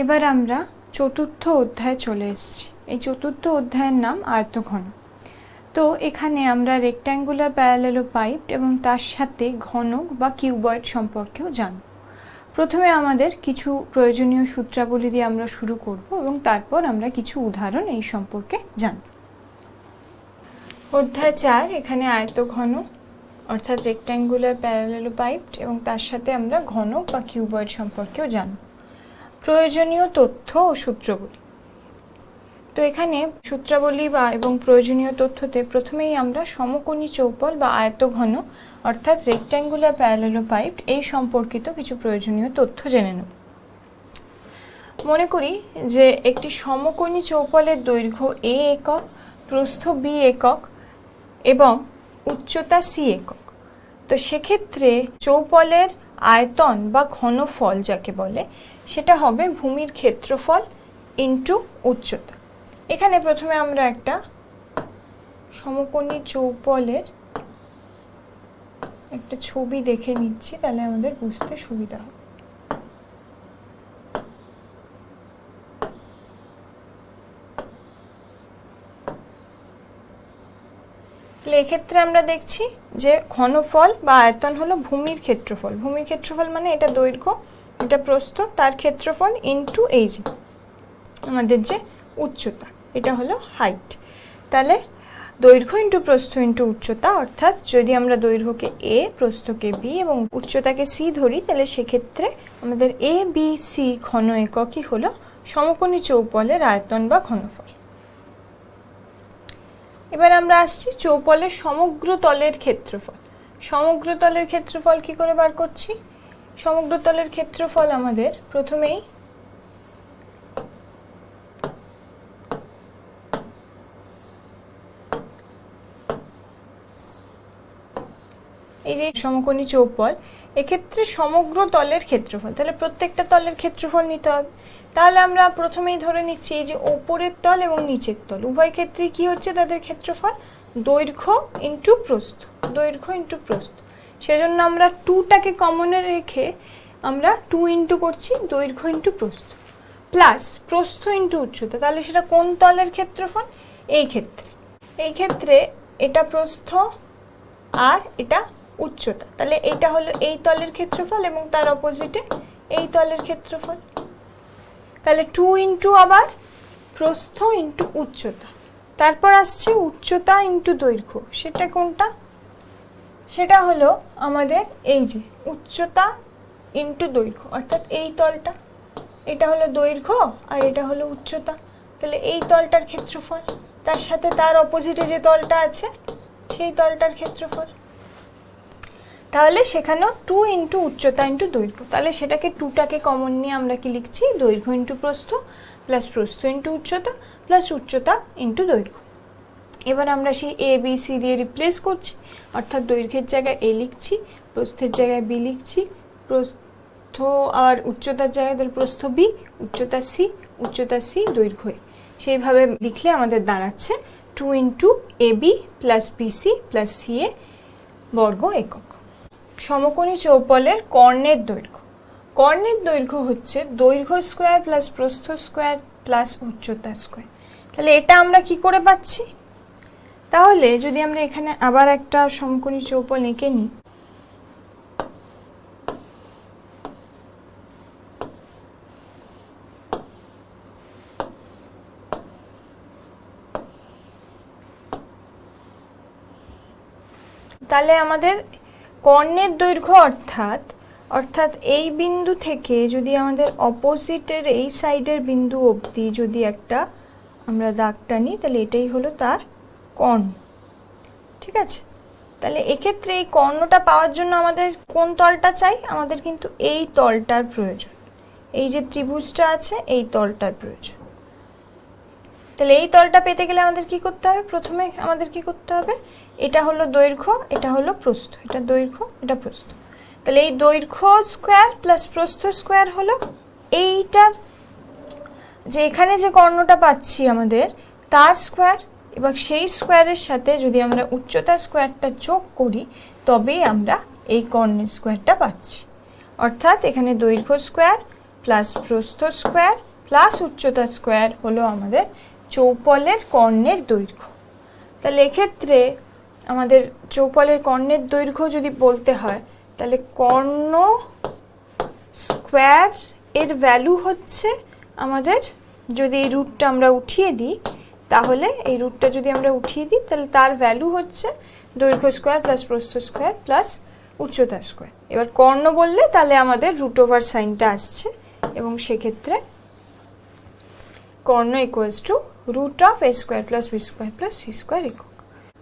এবার আমরা চতুর্থ অধ্যায়ে চলে এসেছি। এই চতুর্থ অধ্যায়ের নাম আয়তঘন। তো এখানে আমরা রেক্ট্যাঙ্গুলার প্যারালেলোপাইপড এবং তার সাথে ঘনক বা কিউবয়েড সম্পর্কেও জানব। প্রথমে আমাদের কিছু প্রয়োজনীয় সূত্রাবলী দিয়ে আমরা শুরু করব এবং তারপর আমরা কিছু উদাহরণ এই সম্পর্কে জানব। অধ্যায় 4, এখানে আয়তঘন অর্থাৎ রেক্ট্যাঙ্গুলার প্যারালেলোপাইপড এবং তার সাথে আমরা ঘনক বা কিউবয়েড সম্পর্কেও জানব। প্রয়োজনীয় তথ্য ও সূত্রাবলী। তো এখানে সূত্রাবলী এবং প্রয়োজনীয় তথ্যতে প্রথমেই আমরা সমকোণী চৌপল বা আয়তঘন অর্থাৎ রেক্ট্যাঙ্গুলার প্যারালেলোপাইপড এই সম্পর্কিত কিছু প্রয়োজনীয় তথ্য জেনে নেব। মনে করি যে একটি সমকোণী চৌপলের দৈর্ঘ্য a একক, প্রস্থ b একক এবং উচ্চতা c একক। তো সেক্ষেত্রে চৌপলের আয়তন বা ঘনফল যাকে বলে সেটা হবে ভূমির ক্ষেত্রফল ইন্টু উচ্চতা। এখানে প্রথমে আমরা একটা সমকোণী চৌপলের একটা ছবি দেখে নিচ্ছি, তাহলে আমাদের বুঝতে সুবিধা হবে। এক্ষেত্রে আমরা দেখছি যে ঘনফল বা আয়তন হলো ভূমির ক্ষেত্রফল। ভূমির ক্ষেত্রফল মানে এটা দৈর্ঘ্য, এটা প্রস্থ, তার ক্ষেত্রফল ইন্টু এই যে আমাদের যে উচ্চতা, এটা হলো হাইট। তাহলে দৈর্ঘ্য ইন্টু প্রস্থ ইন্টু উচ্চতা, অর্থাৎ যদি আমরা দৈর্ঘ্যকে a, প্রস্থকে b এবং উচ্চতাকে c ধরি, তাহলে সেক্ষেত্রে আমাদের a b c ঘন এককই হলো সমকোণী চৌপলের আয়তন বা ঘনফল। এবার আমরা আসছি চৌপলের সমগ্র তলের ক্ষেত্রফল। সমগ্র তলের ক্ষেত্রফল কি করে বার করছি? সমগ্র তলের ক্ষেত্রফল আমাদের প্রথমেই এই যে সমকোণী চৌপল, এক্ষেত্রে সমগ্র তলের ক্ষেত্রফল, তাহলে প্রত্যেকটা তলের ক্ষেত্রফল নিতে হবে। তাহলে আমরা প্রথমেই ধরে নিচ্ছি এই যে ওপরের তল এবং নিচের তল উভয় ক্ষেত্রে কি হচ্ছে তাদের ক্ষেত্রফল দৈর্ঘ্য ইন্টু প্রস্থ, দৈর্ঘ্য ইন্টু প্রস্থ। সেজন্য আমরা 2টাকে কমনে রেখে আমরা 2 ইন্টু করছি দৈর্ঘ্য ইন্টু প্রস্থ, প্লাস প্রস্থ ইন্টু উচ্চতা। তাহলে সেটা কোন তলের ক্ষেত্রফল? এই ক্ষেত্রে, এই ক্ষেত্রে এটা প্রস্থ আর এটা উচ্চতা, তাহলে এটা হলো এই তলের ক্ষেত্রফল এবং তার অপোজিটে এই তলের ক্ষেত্রফল। তাহলে 2 ইন্টু আবার প্রস্থ ইন্টু উচ্চতা, তারপর আসছে উচ্চতা ইন্টু দৈর্ঘ্য। সেটা কোনটা? সেটা হলো আমাদের এই যে উচ্চতা ইন্টু দৈর্ঘ্য, অর্থাৎ এই তলটা, এটা হলো দৈর্ঘ্য আর এটা হলো উচ্চতা। তাহলে এই তলটার ক্ষেত্রফল, তার সাথে তার অপোজিটে যে তলটা আছে সেই তলটার ক্ষেত্রফল। তাহলে সেখানেও 2 ইন্টু উচ্চতা ইন্টু দৈর্ঘ্য। তাহলে সেটাকে 2টাকে কমন নিয়ে আমরা কি লিখছি? দৈর্ঘ্য ইন্টু প্রস্থ প্লাস প্রস্থ ইন্টু উচ্চতা প্লাস উচ্চতা ইন্টু দৈর্ঘ্য। এবার আমরা সেই a b c দিয়ে রিপ্লেস করছি, অর্থাৎ দৈর্ঘ্যের জায়গায় a লিখছি, প্রস্থের জায়গায় b লিখছি, প্রস্থ আর উচ্চতার জায়গায় প্রস্থ b, উচ্চতা c, উচ্চতা c, দৈর্ঘ্য a। সেইভাবে লিখলে আমাদের দাঁড়াচ্ছে 2 into ab plus bc plus ca বর্গ একক। সমকোণী চৌপলের কর্ণের দৈর্ঘ্য। কর্ণের দৈর্ঘ্য হচ্ছে দৈর্ঘ্য স্কোয়ার প্লাস প্রস্থ স্কোয়ার প্লাস উচ্চতা স্কোয়ার। তাহলে এটা আমরা কি করে পাচ্ছি? তাহলে যদি আমরা এখানে আবার একটা সমকোণী চৌপল এঁকে নিই, তাহলে আমাদের কর্ণের দৈর্ঘ্য অর্থাৎ এই বিন্দু থেকে যদি আমাদের অপোজিটের এই সাইডের বিন্দু অবধি যদি একটা আমরা দাগ টানি, তাহলে এটাই হলো তার কর্ণ। ঠিক আছে, তাহলে এক্ষেত্রে এই কর্ণটা পাওয়ার জন্য আমাদের কোন তলটা চাই? আমাদের কিন্তু এই তলটার প্রয়োজন, এই যে ত্রিভুজটা আছে এই তলটার প্রয়োজন। তাহলে এই তলটা পেতে গেলে আমাদের কি করতে হবে? প্রথমে আমাদের কি করতে হবে? এটা হলো দৈর্ঘ্য, এটা হলো প্রস্থ, এটা দৈর্ঘ্য, এটা প্রস্থ। তাহলে এই দৈর্ঘ্য স্কোয়ার প্লাস প্রস্থ স্কোয়ার হলো এইটার যে এখানে যে কর্ণটা পাচ্ছি আমাদের তার স্কোয়ার, এবং সেই স্কোয়ারের সাথে যদি আমরা উচ্চতার স্কোয়ারটা যোগ করি তবেই আমরা এই কর্ণের স্কোয়ারটা পাচ্ছি। অর্থাৎ এখানে দৈর্ঘ্য স্কোয়ার প্লাস প্রস্থ স্কোয়ার প্লাস উচ্চতা স্কোয়ার হলো আমাদের চৌপলের কর্ণের দৈর্ঘ্য। তাহলে এক্ষেত্রে আমাদের চৌপলের কর্ণের দৈর্ঘ্য যদি বলতে হয় তাহলে কর্ণ স্কোয়ার এর ভ্যালু হচ্ছে আমাদের, যদি এই রুটটা আমরা উঠিয়ে দিই তাহলে এই রুটটা যদি আমরা উঠিয়ে দিই তাহলে তার ভ্যালু হচ্ছে দৈর্ঘ্য স্কোয়ার প্লাস প্রস্থ স্কোয়ার প্লাস উচ্চতা স্কোয়ার। এবার কর্ণ বললে তাহলে আমাদের রুট ওভার সাইনটা আসছে এবং সেক্ষেত্রে কর্ণ equals to root of A square plus B square plus C square একক।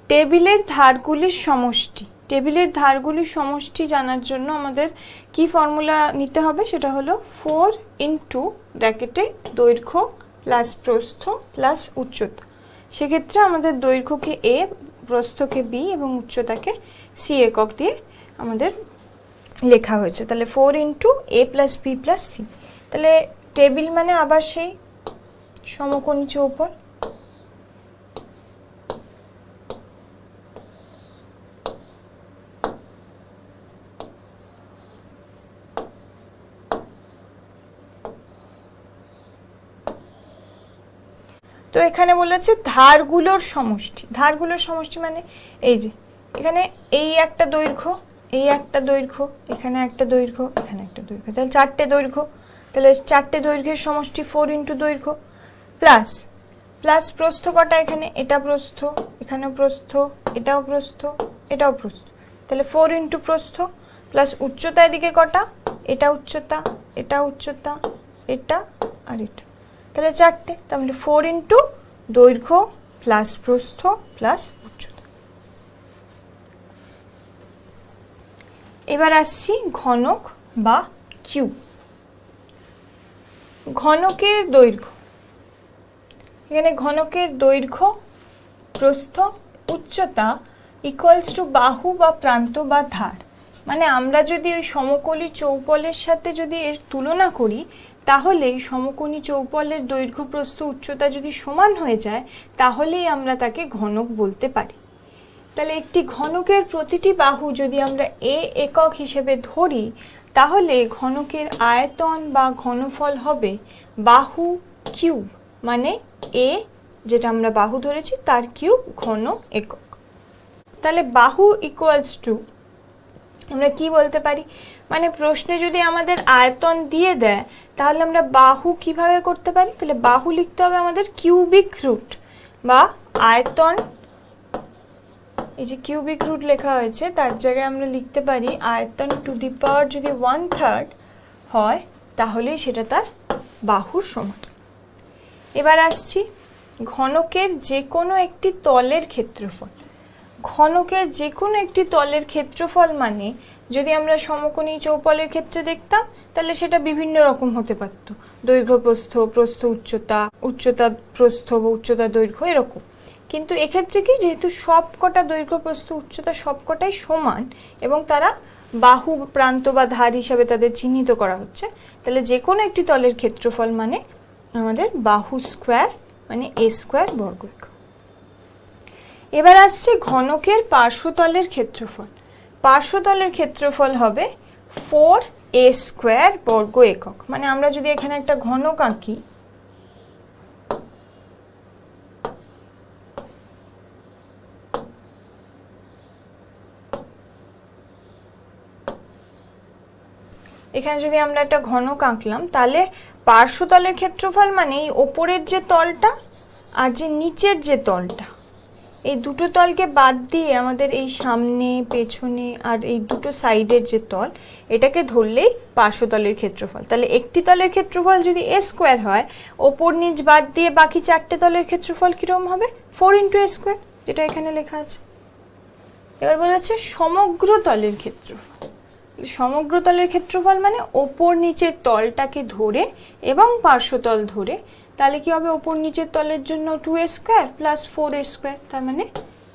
টেবিলের ধারগুলির সমষ্টি, টেবিলের ধারগুলির সমষ্টি জানার জন্য আমাদের কি ফর্মুলা নিতে হবে, সেটা হলো 4 ইন্টু ব্র্যাকেটে দৈর্ঘ্য প্লাস প্রস্থ প্লাস উচ্চতা। সেক্ষেত্রে আমাদের দৈর্ঘ্যকে এ, প্রস্থকে বি এবং উচ্চতাকে সি একক দিয়ে আমাদের লেখা হয়েছে। তাহলে 4 ইন্টু এ প্লাস বি প্লাস সি। তাহলে টেবিল মানে আবার সেই সমকোণী চৌপল। তো এখানে বলেছে ধারগুলোর সমষ্টি। ধারগুলোর সমষ্টি মানে এই যে এখানে এই একটা দৈর্ঘ্য, এই একটা দৈর্ঘ্য, এখানে একটা দৈর্ঘ্য, এখানে একটা দৈর্ঘ্য, তাহলে চারটে দৈর্ঘ্য। তাহলে চারটে দৈর্ঘ্যের সমষ্টি 4 ইন্টু দৈর্ঘ্য প্লাস প্লাস প্রস্থ কটা, এখানে এটা প্রস্থ, এখানেও প্রস্থ, এটাও প্রস্থ, এটাও প্রস্থ, তাহলে 4 ইন্টু প্রস্থ প্লাস উচ্চতা এদিকে কটা, এটা উচ্চতা, এটা উচ্চতা, এটা আর এটা, তাহলে চারটে। তাহলে 4 ইন্টু দৈর্ঘ্য প্লাস প্রস্থ প্লাস উচ্চতা। এবার আসছি ঘনক বা কিউব। ঘনকের দৈর্ঘ্য, এখানে ঘনকের দৈর্ঘ্য প্রস্থ উচ্চতা ইকুয়ালস টু বাহু বা প্রান্ত বা ধার। মানে আমরা যদি ওই সমকোণী চৌপলের সাথে যদি এর তুলনা করি তাহলে সমকোণী চৌপলের দৈর্ঘ্য প্রস্থ উচ্চতা যদি সমান হয়ে যায় তাহলেই আমরা তাকে ঘনক বলতে পারি। তাহলে একটি ঘনকের প্রতিটি বাহু যদি আমরা এ একক হিসেবে ধরি তাহলে ঘনকের আয়তন বা ঘনফল হবে বাহু কিউব, মানে এ যেটা আমরা বাহু ধরেছি তার কিউব ঘন একক। তাহলে বাহু ইকুয়ালস টু আমরা কি বলতে পারি, মানে প্রশ্নে যদি আমাদের আয়তন দিয়ে দেয় তাহলে আমরা বাহু কিভাবে করতে পারি, তাহলে বাহু লিখতে হবে আমাদের কিউবিক রুট বা আয়তন, এই যে কিউবিক রুট লেখা হয়েছে তার জায়গায় আমরা লিখতে পারি আয়তন টু দি পাওয়ার যদি 1/3 হয় তাহলেই সেটা তার বাহুর সমান। এবার আসছি ঘনকের যে কোনো একটি তলের ক্ষেত্রফল। ঘনকের যে কোনো একটি তলের ক্ষেত্রফল মানে যদি আমরা সমকোণী চৌপলের ক্ষেত্রে দেখতাম তাহলে সেটা বিভিন্ন রকম হতে পারত, দৈর্ঘ্য প্রস্থ, প্রস্থ উচ্চতা, উচ্চতা প্রস্থ বা উচ্চতা দৈর্ঘ্য এরকম। কিন্তু এক্ষেত্রে কি, যেহেতু সবকটা দৈর্ঘ্য প্রস্থ উচ্চতা সবকটাই সমান এবং তারা বাহু প্রান্ত বা ধার হিসাবে তাদের চিহ্নিত করা হচ্ছে, তাহলে যে কোনো একটি তলের ক্ষেত্রফল মানে আমাদের বাহু স্কোয়ার মানে এ স্কোয়ার বর্গ একক। এবার আসছে ঘনকের পার্শ্বতলের ক্ষেত্রফল। পার্শ্বতলের ক্ষেত্রফল হবে 4a স্কোয়ার বর্গ একক। মানে আমরা যদি এখানে একটা ঘনক আঁকি, এখানে যদি আমরা একটা ঘনক আঁকলাম তাহলে পার্শ্বতলের ক্ষেত্রফল মানে এই ওপরের যে তলটা আর যে নিচের যে তলটা, এই দুটো তলকে বাদ দিয়ে আমাদের এই সামনে পেছনে আর এই দুটো সাইডের যে তল এটাকে ধরলেই পার্শ্বতলের ক্ষেত্রফল। তাহলে একটি তলের ক্ষেত্রফল যদি এ স্কোয়ার হয়, ওপর নিচ বাদ দিয়ে বাকি চারটে তলের ক্ষেত্রফল কিরকম হবে, 4 ইন্টু এ স্কোয়ার, যেটা এখানে লেখা আছে। এবার বলেছে সমগ্র তলের ক্ষেত্রফল। সমগ্র তলের ক্ষেত্রফল মানে ওপর নিচের তলটাকে ধরে এবং পার্শ্বতল ধরে, তাহলে কি হবে, ওপর নিচের তলের জন্য 2a square plus 4a square, তার মানে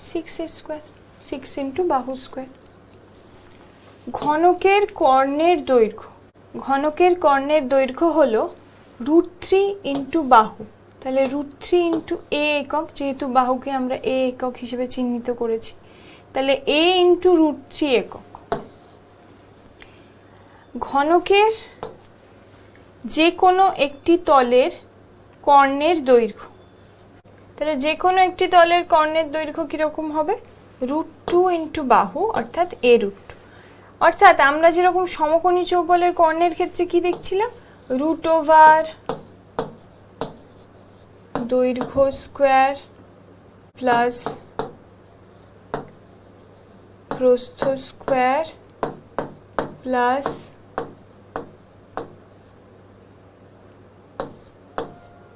6a স্কোয়ার, 6 ইন্টু বাহু স্কোয়ার। ঘনকের কর্ণের দৈর্ঘ্য, ঘনকের কর্ণের দৈর্ঘ্য হলো √3 ইন্টু বাহু। তাহলে √3 ইন্টু এ একক, যেহেতু বাহুকে আমরা এ একক হিসেবে চিহ্নিত করেছি, তাহলে a ইন্টু √3 একক। ঘনকের যে কোনো একটি তলের কর্ণের দৈর্ঘ্য, তাহলে যে কোনো একটি তলের কর্ণের দৈর্ঘ্য কিরকম হবে, √2 ইন্টু বাহু অর্থাৎ a√2। অর্থাৎ আমরা যেরকম সমকোণী চৌবলের কর্ণের ক্ষেত্রে কি দেখছিলাম, √ওভার দৈর্ঘ্য স্কোয়ার প্লাস প্রস্থ স্কোয়ার প্লাস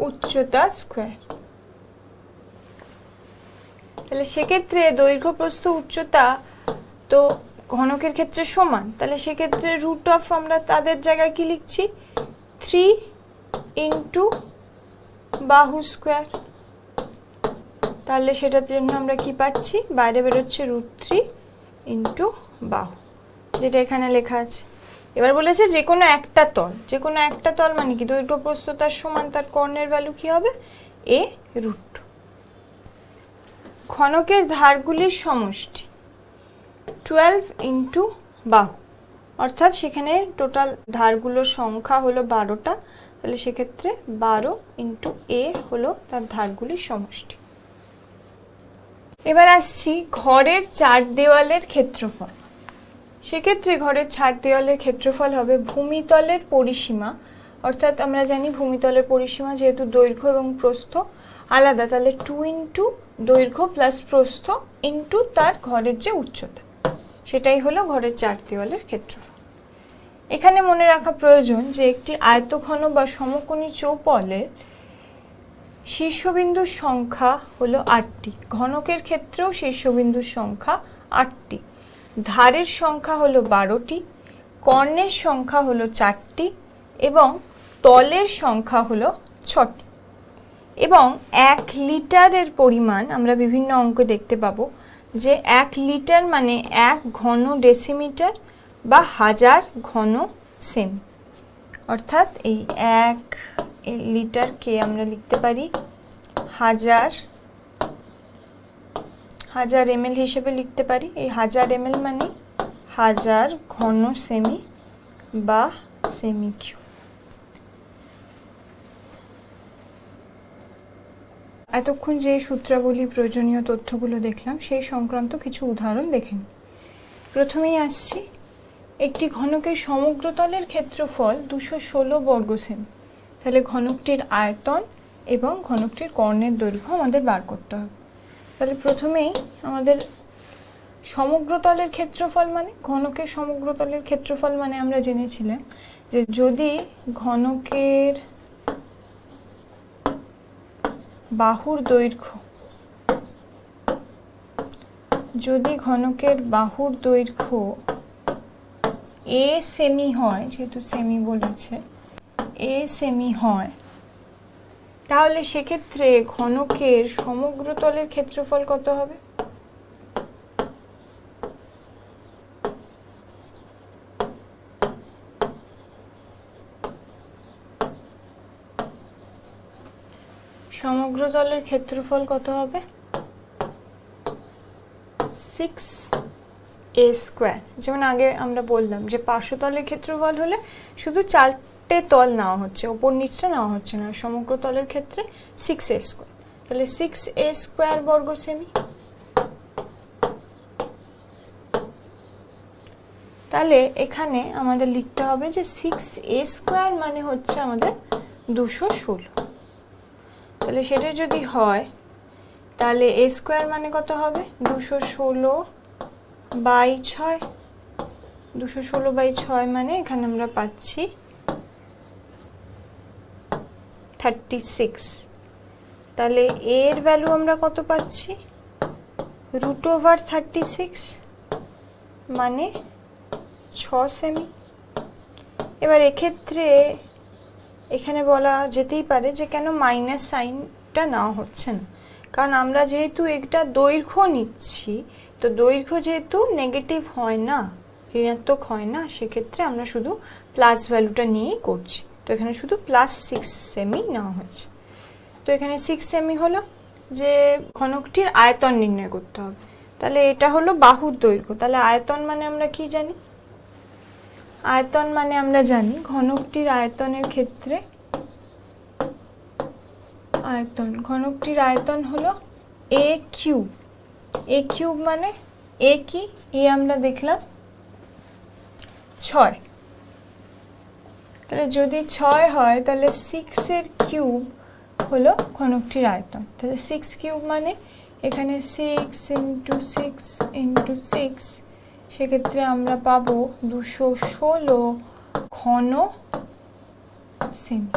উচ্চতা স্কোয়ার। তাহলে সেক্ষেত্রে দৈর্ঘ্য প্রস্থ উচ্চতা তো ঘনকের ক্ষেত্রে সমান, তাহলে সেক্ষেত্রে রুট অফ আমরা তাদের জায়গায় কি লিখছি, 3 ইন্টু বাহু স্কোয়ার। তাহলে সেটার জন্য আমরা কি পাচ্ছি, বাইরে বেরোচ্ছে √3 ইন্টু বাহু, যেটা এখানে লেখা আছে। এবার বলেছে যে কোনো একটা তল, যে কোনো একটা তল মানে কি দৈর্ঘ্য প্রস্থ তার সমান, তার কর্ণের ভ্যালু কি হবে, a√2। ঘনকের ধারগুলির সমষ্টি 12 ইন্টু বাহু, অর্থাৎ সেখানে টোটাল ধারগুলোর সংখ্যা হলো 12টা, তাহলে সেক্ষেত্রে 12 ইন্টু a হলো তার ধারগুলির সমষ্টি। এবার আসছি ঘরের 4 দেওয়ালের ক্ষেত্রফল। সেক্ষেত্রে ঘরের 4 দেওয়ালের ক্ষেত্রফল হবে ভূমিতলের পরিসীমা, অর্থাৎ আমরা জানি ভূমিতলের পরিসীমা যেহেতু দৈর্ঘ্য এবং প্রস্থ আলাদা, তাহলে 2 ইন্টু দৈর্ঘ্য প্লাস প্রস্থ ইন্টু তার ঘরের যে উচ্চতা, সেটাই হলো ঘরের 4 দেওয়ালের ক্ষেত্রফল। এখানে মনে রাখা প্রয়োজন যে একটি আয়তঘন বা সমকোণী চৌপলের শীর্ষবিন্দুর সংখ্যা হলো 8টি, ঘনকের ক্ষেত্রেও শীর্ষবিন্দুর সংখ্যা 8টি, ধারের সংখ্যা হলো 12টি, কর্ণের সংখ্যা হলো 4টি এবং তলের সংখ্যা হলো 6টি। এবং 1 লিটারের পরিমাণ আমরা বিভিন্ন অঙ্কে দেখতে পাবো যে 1 লিটার মানে 1 ঘন ডেসিমিটার বা 1000 ঘন সেমি, অর্থাৎ এই 1 লিটারকে আমরা লিখতে পারি 1000 ml হিসেবে লিখতে পারি। এই 1000 ml মানে 1000 ঘন সেমি বা সেমি কিউব। এতক্ষণ যে সূত্রাবলী প্রয়োজনীয় তথ্যগুলো দেখলাম সেই সংক্রান্ত কিছু উদাহরণ দেখে নিই। প্রথমেই আসছি, একটি ঘনকের সমগ্র তলের ক্ষেত্রফল 216 বর্গ সেমি, তাহলে ঘনকটির আয়তন এবং ঘনকটির কর্ণের দৈর্ঘ্য আমাদের বার করতে হবে। তাহলে প্রথমেই আমাদের সমগ্র তলের ক্ষেত্রফল মানে, ঘনকের সমগ্র তলের ক্ষেত্রফল মানে আমরা জেনেছিলাম যে যদি ঘনকের বাহুর দৈর্ঘ্য, যদি ঘনকের বাহুর দৈর্ঘ্য a সেমি হয়, যেহেতু সেমি বলেছে a সেমি হয়, তাহলে সেক্ষেত্রে ঘনকের সমগ্র তলের ক্ষেত্রফল কত হবে, সমগ্র তলের ক্ষেত্রফল কত হবে, 6a স্কোয়ার। যেমন আগে আমরা বললাম যে পার্শ্বতলের ক্ষেত্রফল হলে শুধু 4টে তল নেওয়া হচ্ছে, ওপর নিচটা নেওয়া হচ্ছে না, সমগ্র তলের ক্ষেত্রে 6a স্কোয়ার, তাহলে 6a স্কোয়ার বর্গ সেমি। তাহলে এখানে আমাদের লিখতে হবে যে 6a স্কোয়ার মানে হচ্ছে আমাদের 216। তাহলে সেটা যদি হয় তাহলে a স্কোয়ার মানে কত হবে, 216/6, 216/6 মানে এখানে আমরা পাচ্ছি 36। তাহলে a এর ভ্যালু আমরা কত পাচ্ছি, √36 মানে 6 সেমি। এবার এক্ষেত্রে এখানে বলা যেতেই পারে যে কেন মাইনাস সাইনটা নেওয়া হচ্ছে না, কারণ আমরা যেহেতু এটা দৈর্ঘ্য নিচ্ছি, তো দৈর্ঘ্য যেহেতু নেগেটিভ হয় না, ঋণাত্মক হয় না, সেক্ষেত্রে আমরা শুধু প্লাস ভ্যালুটা নিয়েই করছি। তো এখানে শুধু +6 সেমি নেওয়া হয়েছে। তো এখানে 6 সেমি হলো যে ঘনকটির আয়তন নির্ণয় করতে হবে। তাহলে এটা হলো বাহুর দৈর্ঘ্য, তাহলে আয়তন মানে আমরা কি জানি, আয়তন মানে আমরা জানি ঘনকটির আয়তনের ক্ষেত্রে আয়তন, ঘনকটির আয়তন হলো a কিউব। a কিউব মানে a কি? a আমরা দেখলাম 6, তাহলে যদি 6 হয় তাহলে 6 এর কিউব হলো ঘনকটির আয়তন। তাহলে 6 কিউব মানে এখানে 6 ইন্টু 6 ইন্টু 6, সেক্ষেত্রে আমরা পাবো 216 ঘন সেমি,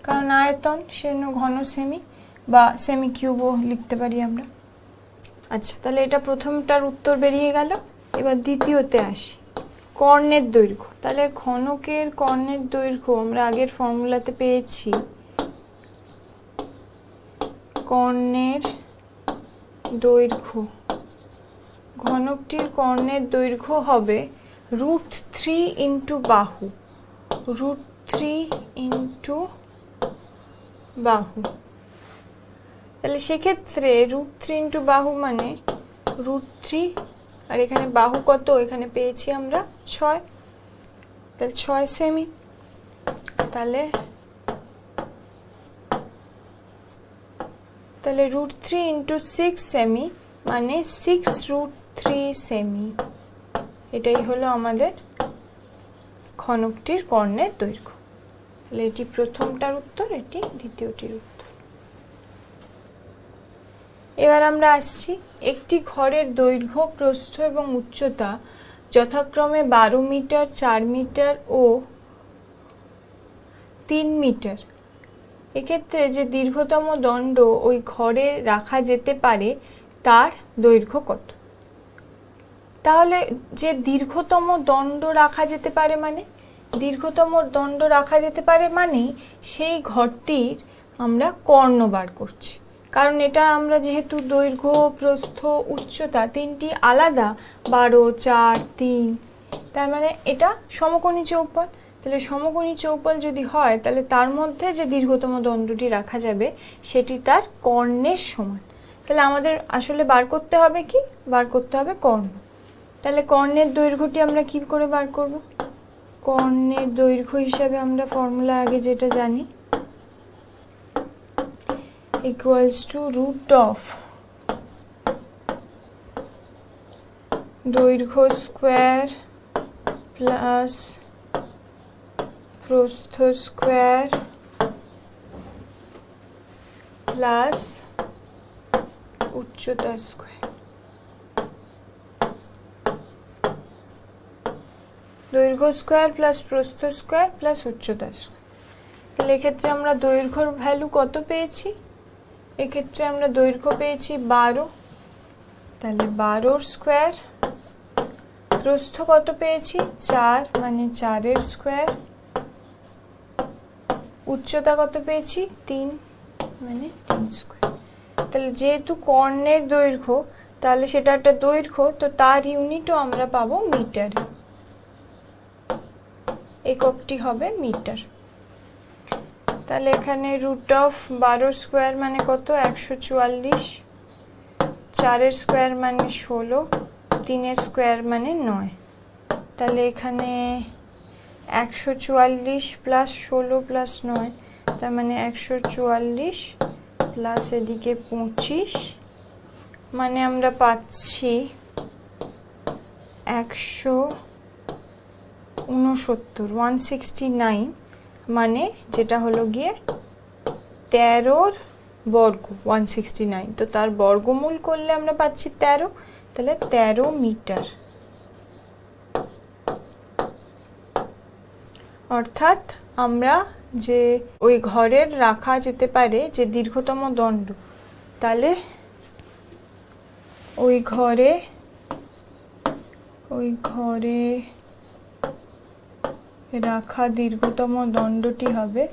কারণ আয়তন সেজন্য ঘন সেমি বা সেমি কিউবও লিখতে পারি আমরা। আচ্ছা, তাহলে এটা প্রথমটার উত্তর বেরিয়ে গেল। এবার দ্বিতীয়তে আসি, কর্ণের দৈর্ঘ্য। তাহলে ঘনকের কর্ণের দৈর্ঘ্য আমরা আগের ফর্মুলাতে পেয়েছি, কর্ণের দৈর্ঘ্য, ঘনকটির কর্ণের দৈর্ঘ্য হবে √3 ইন্টু বাহু, √3 ইন্টু বাহু। তাহলে সেক্ষেত্রে √3 ইন্টু বাহু মানে √3, আর এখানে বাহু কত? এখানে পেয়েছি আমরা 6, তাহলে 6 সেমি। তাহলে √3 ইন্টু 6 সেমি মানে 6√3 সেমি। এটাই হলো আমাদের ঘনকটির কর্ণের দৈর্ঘ্য। তাহলে এটি প্রথমটার উত্তর, এটি দ্বিতীয়টির উত্তর। এবার আমরা আসছি, একটি ঘরের দৈর্ঘ্য, প্রস্থ এবং উচ্চতা যথাক্রমে 12 মিটার, 4 মিটার ও 3 মিটার। এক্ষেত্রে যে দীর্ঘতম দণ্ড ওই ঘরে রাখা যেতে পারে তার দৈর্ঘ্য কত? তাহলে যে দীর্ঘতম দণ্ড রাখা যেতে পারে মানে, দীর্ঘতম দণ্ড রাখা যেতে পারে মানে সেই ঘরটির আমরা কর্ণ বার করছি, কারণ এটা আমরা যেহেতু দৈর্ঘ্য, প্রস্থ, উচ্চতা তিনটি আলাদা, 12, 4, 3, তার মানে এটা সমকোণী চৌপল। তাহলে সমকোণী চৌপল যদি হয় তাহলে তার মধ্যে যে দীর্ঘতম দণ্ডটি রাখা যাবে সেটি তার কর্ণের সমান। তাহলে আমাদের আসলে বার করতে হবে কি? বার করতে হবে কর্ণ। তাহলে কর্ণের দৈর্ঘ্যটি আমরা কি করে বার করব? কর্ণের দৈর্ঘ্য হিসাবে আমরা ফর্মুলা আগে যেটা জানি, equals to root of দৈর্ঘ্য স্কোয়ার প্লাস প্রস্থ স্কোয়ার প্লাস উচ্চতা স্কোয়ার। দৈর্ঘ্য স্কোয়ার প্লাস প্রস্থ স্কোয়ার প্লাস উচ্চতা স্কোয়ার। তাহলে এক্ষেত্রে আমরা দৈর্ঘ্যর ভ্যালু কত পেয়েছি? এক্ষেত্রে আমরা দৈর্ঘ্য পেয়েছি 12, তাহলে 12 স্কোয়ার। প্রস্থ কত পেয়েছি? 4, মানে 4 স্কোয়ার। উচ্চতা কত পেয়েছি? 3, মানে 3 স্কোয়ার। তাহলে যেহেতু কর্ণের দৈর্ঘ্য, তাহলে সেটা একটা দৈর্ঘ্য, তো তার ইউনিটও আমরা পাবো মিটারে, এককটি হবে মিটার। তাহলে এখানে √12 স্কোয়ার মানে কত? 144, 4 স্কোয়ার মানে 16, 3 স্কোয়ার মানে 9। তাহলে এখানে 144 প্লাস 16 প্লাস 9, তার মানে 144 প্লাস এদিকে 25, মানে আমরা পাচ্ছি 169, মানে যেটা হলো গিয়ে 13 বর্গ, 169। তো তার বর্গমূল করলে আমরা পাচ্ছি 13, তাহলে 13 মিটার। অর্থাৎ আমরা যে ওই ঘরের রাখা যেতে পারে যে দীর্ঘতম দণ্ড, তাহলে ওই ঘরে রাখা দীর্ঘতম দণ্ডটি হবে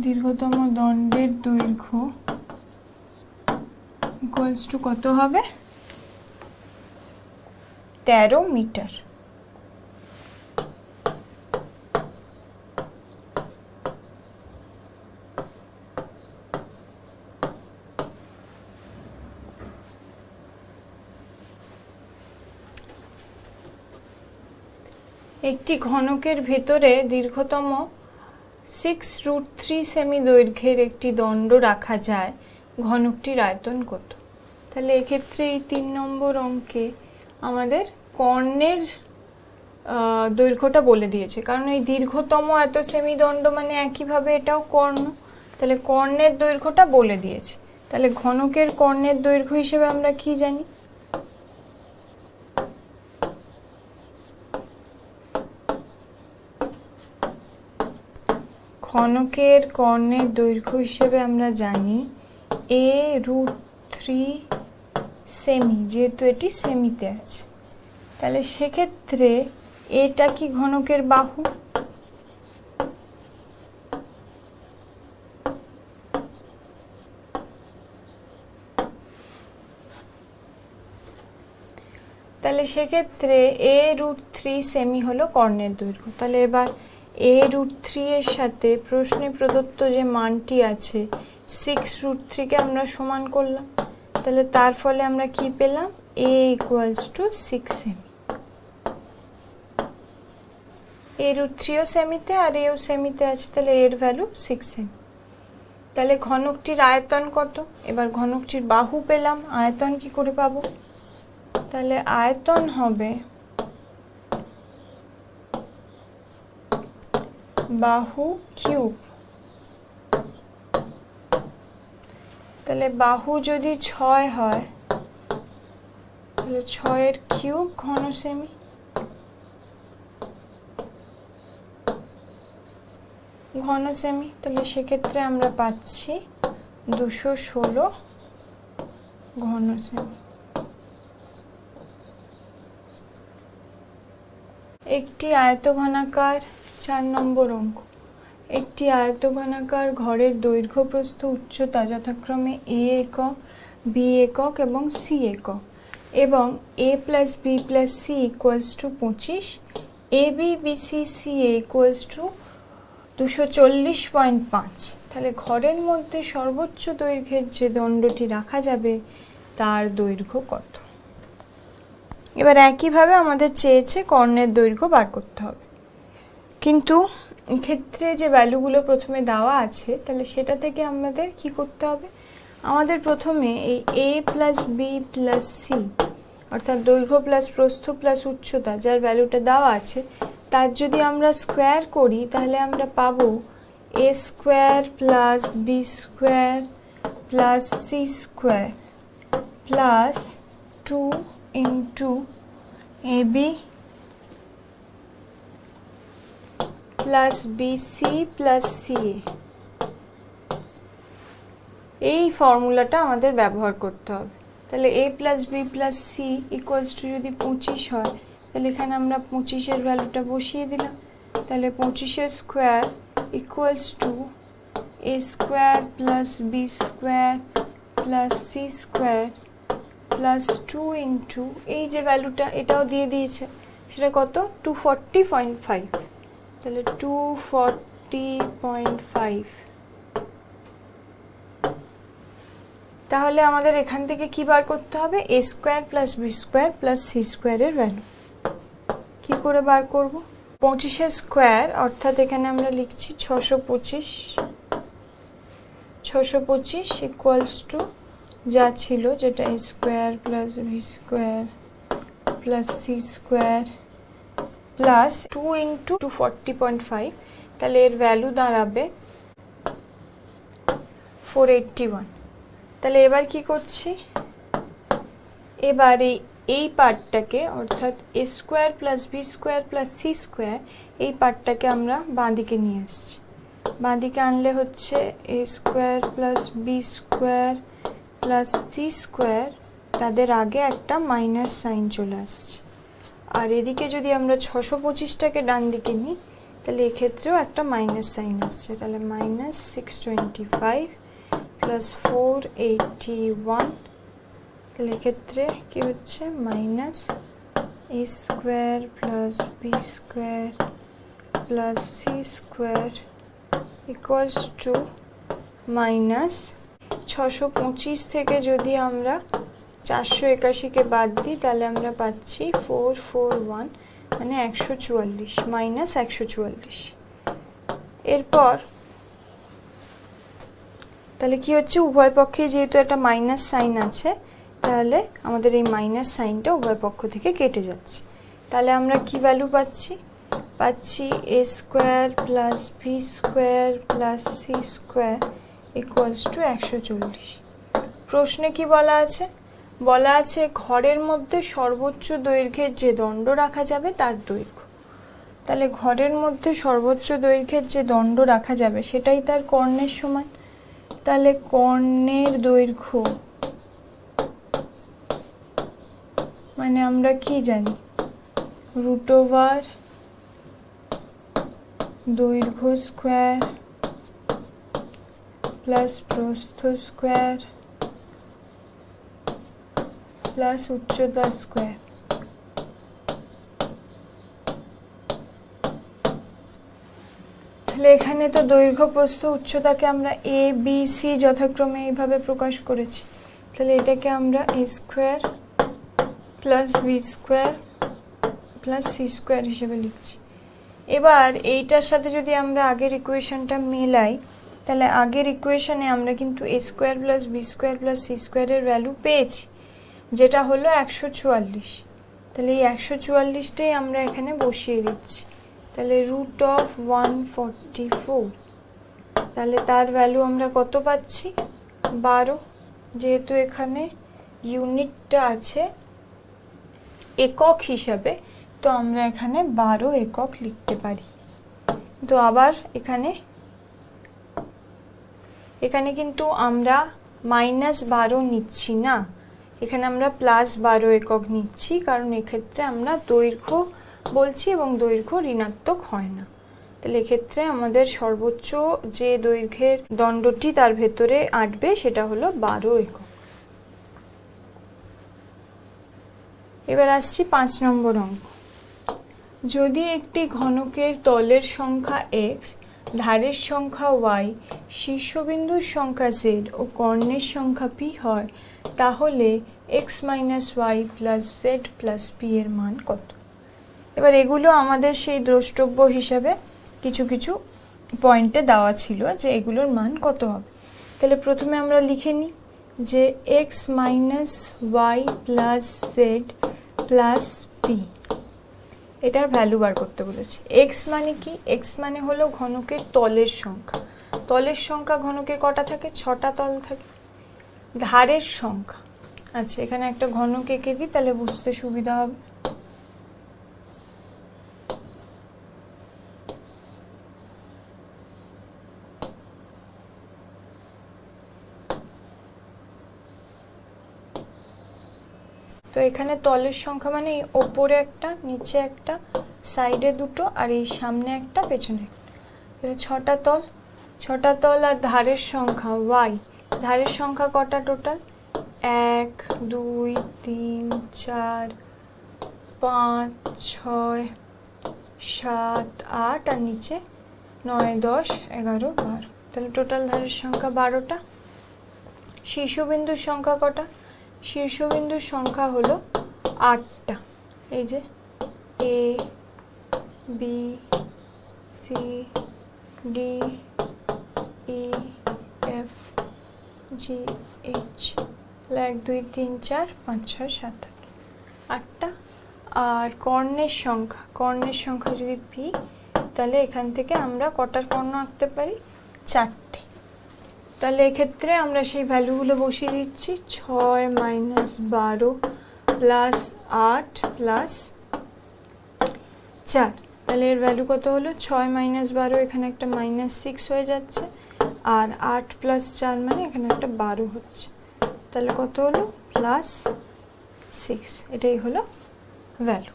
দীর্ঘতম দণ্ডের দৈর্ঘ্য ইকুয়ালস টু কত হবে? 13 মিটার। একটি ঘনকের ভেতরে দীর্ঘতম 6√3 সেমি দৈর্ঘ্যের একটি দণ্ড রাখা যায়, ঘনকটির আয়তন কত? তাহলে এক্ষেত্রে এই 3 নম্বর অঙ্কে আমাদের কর্ণের দৈর্ঘ্যটা বলে দিয়েছে, কারণ এই দীর্ঘতম এত সেমি দণ্ড মানে একইভাবে এটাও কর্ণ, তাহলে কর্ণের দৈর্ঘ্যটা বলে দিয়েছে। তাহলে ঘনকের কর্ণের দৈর্ঘ্য হিসেবে আমরা কি জানি? ঘনকের কর্ণের দৈর্ঘ্য হিসেবে আমরা জানি a√3 সেমি, যেহেতু এটি সেমিতে আছে। তাহলে সেক্ষেত্রে এটা কি ঘনকের বাহু? তাহলে সেক্ষেত্রে a√3 সেমি হলো কর্ণের দৈর্ঘ্য। তাহলে এবার a√3 এর সাথে প্রশ্নে প্রদত্ত যে মানটি আছে 6√3 আমরা সমান করলাম, তাহলে তার ফলে আমরা কি পেলাম? a = 6 semi. a√3 ও সেমিতে আর এও সেমিতে আছে, তাহলে এর ভ্যালু 6 সেমি। তাহলে ঘনকটির আয়তন কত? এবার ঘনকটির বাহু পেলাম, আয়তন কি করে পাবো? তাহলে আয়তন হবে বাহু কিউব। তাহলে বাহু যদি 6 হয় তাহলে 6 এর কিউব ঘন সেমি। ঘন সেমি, তাহলে সেক্ষেত্রে আমরা পাচ্ছি 216 ঘন সেমি। একটি আয়তঘনাকার 4 নম্বর অঙ্ক। একটি আয়তঘনাকার ঘরের দৈর্ঘ্য প্রস্থ উচ্চতা যথাক্রমে a একক, b একক এবং c একক এবং a + b + c = 25, ab bc ca = 240.5। তাহলে ঘরের মধ্যে সর্বোচ্চ দৈর্ঘ্যের যে দণ্ডটি রাখা যাবে তার দৈর্ঘ্য কত? এবার একইভাবে আমাদের চেয়েছে কর্ণের দৈর্ঘ্য বার করতে হবে, কিন্তু এক্ষেত্রে যে ভ্যালুগুলো প্রথমে দেওয়া আছে তাহলে সেটা থেকে আমাদের কি করতে হবে? আমাদের প্রথমে এই a + b + c অর্থাৎ দৈর্ঘ্য প্লাস প্রস্থ প্লাস উচ্চতা যার ভ্যালুটা দেওয়া আছে তার যদি আমরা স্কোয়ার করি তাহলে আমরা পাবো a² + b² + c² plus 2 * ab plus bc plus ca। এই ফর্মুলাটা আমাদের ব্যবহার করতে হবে। তাহলে a + b + c = যদি 25 হয় তাহলে এখানে আমরা 25 এর ভ্যালুটা বসিয়ে দিলাম। তাহলে 25 এর square = a² + b² + c² plus 2 * এই যে ভ্যালুটা এটাও দিয়ে দিয়েছে, সেটা কত? 240.5। তাহলে 240.5। তাহলে আমাদের এখান থেকে কি বার করতে হবে? a² + b² + c² এর ভ্যালু কি করে বার করব? 25 এর স্কোয়ার অর্থাৎ এখানে আমরা লিখছি 625 = যা ছিল যেটা a² + b² + c² প্লাস 2 * 240.5। তাহলে এর ভ্যালু দাঁড়াবে 481। তাহলে এবার কি করছি? এবার এই পার্টটাকে অর্থাৎ a² + b² + c² এই পার্টটাকে আমরা বাঁ দিকে নিয়ে আসছি। বাঁ দিকে আনলে হচ্ছে a² + b² + c² তাদের আগে একটা মাইনাস সাইন চলে আসছে, আর এদিকে যদি আমরা 625টাকে ডান দিকে নিই তাহলে এক্ষেত্রেও একটা মাইনাস সাইন আসছে। তাহলে -625 + 481, তাহলে এক্ষেত্রে কি হচ্ছে? -a² + b² + c² = -625 থেকে যদি আমরা 481কে বাদ দিই তাহলে আমরা পাচ্ছি 441। মানে 144 মাইনাস 144। এরপর তাহলে কি হচ্ছে, উভয় পক্ষে যেহেতু একটা মাইনাস সাইন আছে, তাহলে আমাদের এই মাইনাস সাইনটা উভয় পক্ষ থেকে কেটে যাচ্ছে। তাহলে আমরা কি ভ্যালু পাচ্ছি a square plus B square plus C square equals to 140। প্রশ্নে কি বলা আছে ঘরের মধ্যে সর্বোচ্চ দৈর্ঘ্যের যে দণ্ড রাখা যাবে তার দৈর্ঘ্য। তাহলে ঘরের মধ্যে সর্বোচ্চ দৈর্ঘ্যের যে দণ্ড রাখা যাবে সেটাই তার কর্ণের সমান। তাহলে কর্ণের দৈর্ঘ্য মানে আমরা কি জানি, √, দৈর্ঘ্য স্কোয়ার প্লাস প্রস্থ স্কোয়ার প্লাস উচ্চতা স্কোয়ার। তাহলে এখানে তো দৈর্ঘ্য প্রস্থ উচ্চতাকে আমরা a b c যথাক্রমে এইভাবে প্রকাশ করেছি। তাহলে এটাকে আমরা a square plus B square plus C square হিসেবে লিখছি। এবার এইটার সাথে যদি আমরা আগের ইকুয়েশনটা মেলাই, তাহলে আগের ইকুয়েশনে আমরা কিন্তু a square plus B square plus C স্কোয়ারের ভ্যালু পেয়েছি, যেটা হলো 144। তাহলে এই 144টাই আমরা এখানে বসিয়ে দিচ্ছি। তাহলে √144, তাহলে তার ভ্যালু আমরা কত পাচ্ছি, 12। যেহেতু এখানে ইউনিটটা আছে একক হিসাবে, তো আমরা এখানে 12 একক লিখতে পারি। তো আবার এখানে কিন্তু আমরা -12 নিচ্ছি না, এখানে আমরা +12 একক নিচ্ছি, কারণ এক্ষেত্রে আমরা দৈর্ঘ্য বলছি এবং দৈর্ঘ্য ঋণাত্মক হয় না। তাহলে এক্ষেত্রে আমাদের সর্বোচ্চ যে দৈর্ঘ্যের দণ্ডটি তার ভেতরে আঁটবে সেটা হলো 12 একক। এবার আসছি 5 নম্বর অঙ্ক। যদি একটি ঘনকের তলের সংখ্যা x, ধারের সংখ্যা y, শীর্ষবিন্দুর সংখ্যা z ও কর্ণের সংখ্যা p হয়, তাহলে x - y plus z plus p এর মান কত? এবার এগুলো আমাদের সেই দ্রষ্টব্য হিসাবে কিছু কিছু পয়েন্টে দেওয়া ছিল যে এগুলোর মান কত হবে। তাহলে প্রথমে আমরা লিখে নিই যে x - y plus z plus p, এটার ভ্যালু বার করতে বলেছি। x মানে কি? x মানে হলো ঘনকের তলের সংখ্যা। তলের সংখ্যা ঘনকের কটা থাকে? 6টা তল থাকে। ধারের সংখ্যা, আচ্ছা এখানে একটা ঘনক এঁকে দিই তাহলে বুঝতে সুবিধা হবে। তো এখানে তলের সংখ্যা মানে এই ওপরে একটা, নিচে একটা, সাইডে দুটো, আর এই সামনে একটা, পেছনে একটা। 6টা তল, 6টা তল। আর ধারের সংখ্যা y, ধারের সংখ্যা কটা টোটাল? 1 2 3 4 5 6 7 8, আর নিচে 9 10 11 12। তাহলে টোটাল ধারের সংখ্যা 12টা। শীর্ষবিন্দুর সংখ্যা কটা? শীর্ষবিন্দুর সংখ্যা হলো 8টা। এই যে a b c d e f g h, 1 2 3 4 5 6 7 8টা। আর কর্ণের সংখ্যা যদি p, তাহলে এখান থেকে আমরা কটার কর্ণ আঁকতে পারি? 4টে। তাহলে এক্ষেত্রে আমরা সেই ভ্যালুগুলো বসিয়ে দিচ্ছি। 6 - 12 প্লাস 8 প্লাস 4। তাহলে এর ভ্যালু কত হলো? 6 - 12, এখানে একটা -6 হয়ে যাচ্ছে, আর 8 প্লাস 4 মানে এখানে একটা 12 হচ্ছে। তাহলে কত হলো? +6। এটাই হলো ভ্যালু।